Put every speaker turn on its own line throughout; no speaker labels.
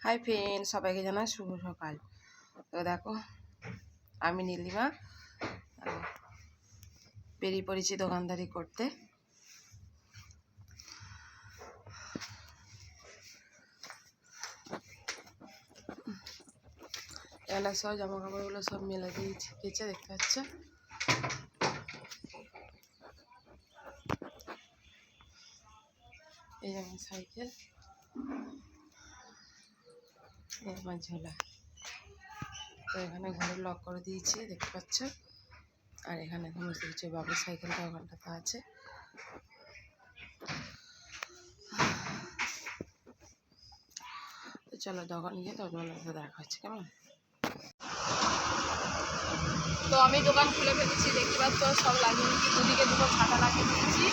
Hi friend, সবাইকে জানাই শুভ সকাল। তো দেখো, আমি নীলিমা বেরিয়ে পড়েছি দোকানদারি করতে। এলা সব জামা কাপড়গুলো সব মেলে দিয়েছি, কেচে দেখতে পাচ্ছ। এই যেমন সাইকেল, আমার ঝোলা। তো এখানে ঘরে লক করে দিয়েছি দেখতে পাচ্ছ। আর এখানে সমস্ত কিছু, বাবুর সাইকেলটা ওখানটাতে আছে। তো চলো দোকান গিয়ে তোমাদের সাথে দেখা হচ্ছে, কেমন? তো আমি দোকান খুলে ফেলেছি, দেখতে পাচ্ছ সব লাগিয়ে নিচ্ছি, দুদিকে দুটো ছাতা লাগিয়ে দিয়েছি।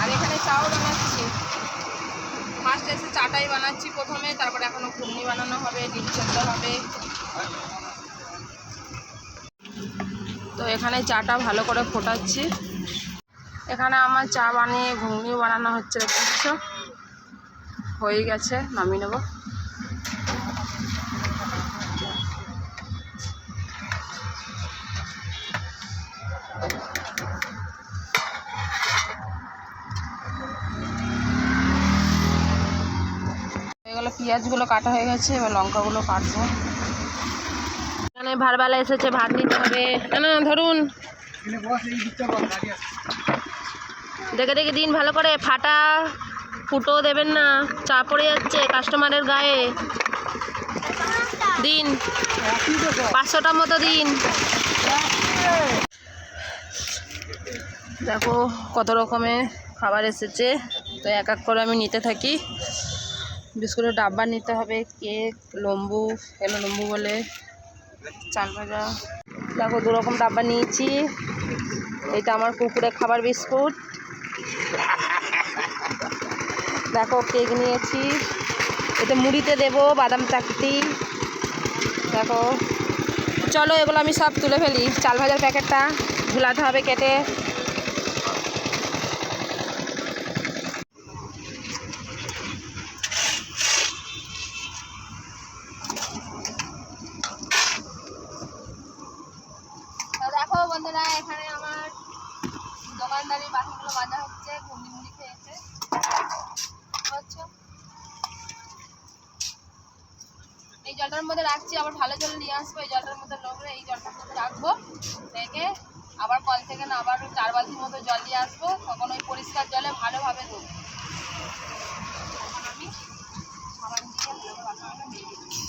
আর এখানে চাও বানাচ্ছি, ফার্স্ট এসে চাটাই বানাচ্ছি প্রথমে, তারপরে এখনো ঘুগনি বানানো হবে, ডিম সেদ্ধ হবে। তো এখানে চাটা ভালো করে ফোটাচ্ছি। এখানে আমার চা বানিয়ে ঘুগনি বানানো হচ্ছে, দেখছ হয়ে গেছে, নামিয়ে নেব। এগুলো পেঁয়াজগুলো কাটা হয়ে গেছে, এবার লঙ্কাগুলো কাটবো। এখানে ভাতবেলা এসেছে, ভাত নিতে হবে। না ধরুন, দেখে দেখে দিন ভালো করে, ফাটা ফুটো দেবেন না, চা পড়ে যাচ্ছে কাস্টমারের গায়ে। দিন 500টার মতো দিন। দেখো কত রকমের খাবার এসেছে, তো এক এক করে আমি নিতে থাকি। বিস্কুটের ডাব্বা নিতে হবে, কেক, লম্বু, এগুলো লম্বু বলে, চাল ভাজা। দেখো 2 রকম ডাব্বা নিয়েছি। এটা আমার কুকুরের খাবার বিস্কুট। দেখো কেক নিয়েছি, এতে মুড়িতে দেবো বাদাম চাকতি। দেখো চলো এগুলো আমি সব তুলে ফেলি। চাল ভাজার প্যাকেটটা ঝুলাতে হবে কেটে। দেখো বন্ধুরা, এখানে আমার দোকানদারি বাসনগুলো মাজা হচ্ছে, ঘুগনি মুড়ি খেয়েছে। এই জলটার মধ্যে রাখছি, আবার ভালো জল নিয়ে আসবো। এই জলটার মধ্যে নোংরা, এই জলটার মধ্যে রাখবো, রেখে আবার কল থেকে না আবার 4 বালতির মতো জল দিয়ে আসবো। তখন ওই পরিষ্কার জলে ভালোভাবে ধুবো। তখন আমি সাবান দিয়ে ভালো বাসনটা মেজে দিচ্ছি।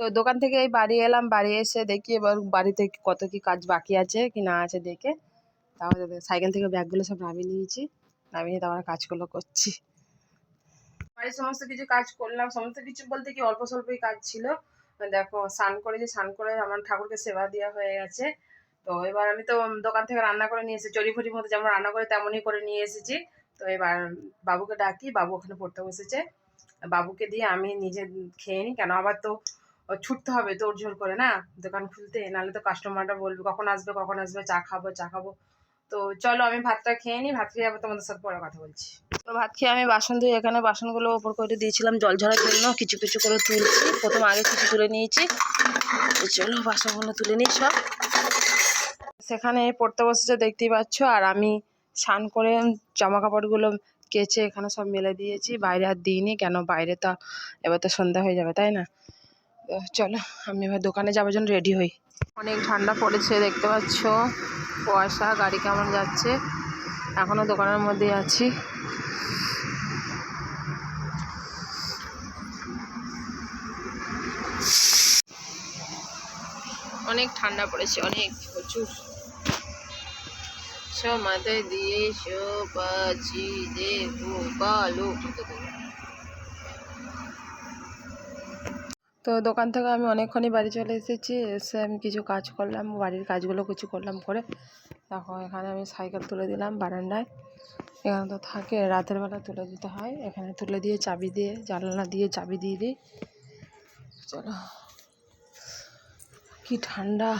তো দোকান থেকে এই বাড়ি এলাম, বাড়ি এসে দেখি এবার বাড়িতে কত কি কাজ বাকি আছে কি না আছে দেখে তারপরে সাইকেল থেকে ব্যাগগুলো সব নামিয়ে নিয়েছি, নামিয়ে তারপরে কাজগুলো করছি। বাড়ির সমস্ত কিছু কাজ করলাম, সমস্ত কিছু বলতে কি অল্প স্বল্পই কাজ ছিল। দেখো স্নান করেছি, স্নান করে আমার ঠাকুরকে সেবা দেওয়া হয়ে গেছে। তো এবার আমি তো দোকান থেকে রান্না করে নিয়ে এসেছি, চড়িফড়ির মতো যেমন রান্না করে তেমনই করে নিয়ে এসেছি। তো এবার বাবুকে ডাকি, বাবু ওখানে পড়তে বসেছে। বাবুকে দিয়ে আমি নিজে খেয়ে নিই, কেন আবার তো ছুটতে হবে তোড় জোড় করে না দোকান খুলতে, নাহলে তো কাস্টমাররা বলবে কখন আসবে কখন আসবে, চা খাবো চা খাবো। তো চলো আমি ভাতটা খেয়ে নিই, ভাত খেয়ে আবার তোমাদের সাথে পরে কথা বলছি। তো ভাত খেয়ে আমি বাসন ধুই, এখানে বাসনগুলো ওপর করে দিয়েছিলাম জল ঝরার জন্য, কিছু কিছু করে তুলছি। প্রথম আগে কিছু তুলে নিয়েছি, চলো বাসনগুলো তুলে নিই সব। সেখানে পড়তে বসেছে দেখতেই পাচ্ছ, আর আমি স্নান করে জামা কাপড়গুলো কেচে এখানে সব মেলে দিয়েছি। বাইরে আর দিইনি, কেন বাইরে তো এবার তো সন্ধ্যা হয়ে যাবে তাই না। তো চলো আমি এবার দোকানে যাওয়ার জন্য রেডি হই। অনেক ঠান্ডা পড়েছে দেখতে পাচ্ছ, কুয়াশা, গাড়ি কেমন যাচ্ছে। এখনো দোকানের মধ্যে আছি। অনেক ঠান্ডা পড়েছে, অনেক প্রচুর। মাথায় দিয়ে পাচ্ছি দেখো কালো। তো দোকান থেকে আমি অনেকক্ষণই বাড়ি চলে এসেছি, এসে আমি কিছু কাজ করলাম, বাড়ির কাজগুলো কিছু করলাম করে। দেখো এখানে আমি সাইকেল তুলে দিলাম বারান্দায়, এখানে তো থাকে রাতের বেলা তুলে দিতে হয়, এখানে তুলে দিয়ে চাবি দিয়ে জানলা দিয়ে চাবি দিয়ে দিই। চলো কি ঠান্ডা,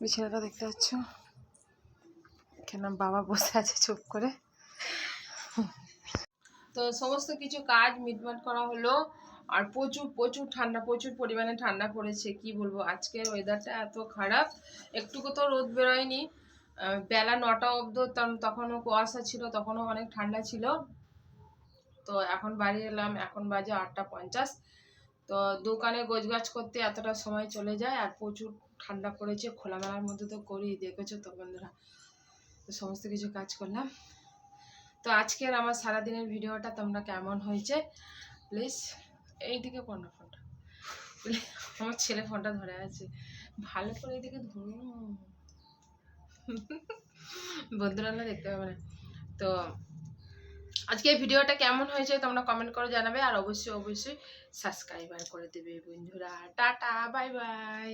বিছানাটা দেখতে পাচ্ছ, এখানে বাবা বসে আছে চুপ করে। তো সমস্ত কিছু কাজ মিটমাট করা হলো। আর প্রচুর প্রচুর ঠান্ডা, প্রচুর পরিমাণে ঠান্ডা পড়েছে, কি বলবো। আজকের ওয়েদারটা এত খারাপ, একটুকু তো রোদ বেরোয়নি। বেলা 9টা অবধি তখনও কুয়াশা ছিল, তখনও অনেক ঠান্ডা ছিল। তো এখন বাড়ি এলাম, এখন বাজে 8টা 50। তো দোকানে গোছগাছ করতে এতটা সময় চলে যায়, আর প্রচুর ঠান্ডা পড়েছে। খোলামেলার মধ্যে তো করি, দেখেছো তো বন্ধুরা। তো সমস্ত কিছু কাজ করলাম। তো আজকের আমার সারাদিনের ভিডিওটা তোমরা কেমন হয়েছে প্লিজ এইদিকে কোনটা ফোনটা, আমার ছেলে ফোনটা ধরে আছে, ভালো করে এইদিকে ধরুন বন্ধুরা না দেখতে পাবে না। তো আজকে এই ভিডিওটা কেমন হয়েছে তোমরা কমেন্ট করে জানাবে, আর অবশ্যই অবশ্যই সাবস্ক্রাইবার করে দেবে বন্ধুরা। Tata, bye bye.